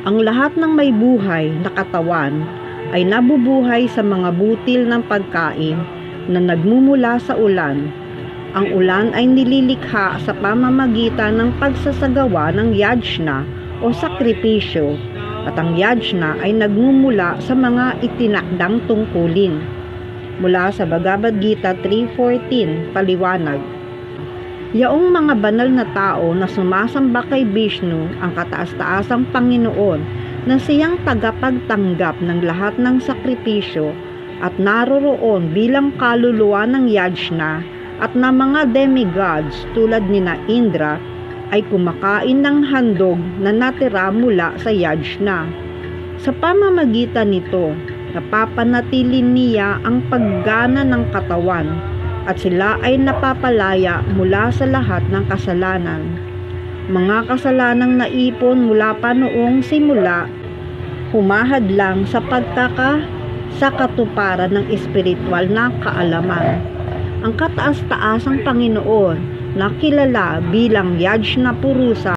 Ang lahat ng may buhay na katawan ay nabubuhay sa mga butil ng pagkain na nagmumula sa ulan. Ang ulan ay nililikha sa pamamagitan ng pagsasagawa ng yajna o sakripisyo, at ang yajna ay nagmumula sa mga itinakdang tungkulin. Mula sa Bhagavad Gita 3.14, paliwanag. Yaong mga banal na tao na sumasamba kay Vishnu, ang kataas-taasang Panginoon, na siyang tagapagtanggap ng lahat ng sakripisyo at naroroon bilang kaluluwa ng yajna, at na mga demigods tulad nina Indra ay kumakain ng handog na natira mula sa yajna. Sa pamamagitan nito, napapanatili niya ang paggana ng katawan at sila ay napapalaya mula sa lahat ng kasalanan. Mga kasalanang naipon mula pa noong simula, humahadlang sa katuparan ng espiritual na kaalaman. Ang kataas-taasang Panginoon na kilala bilang Yajna Purusa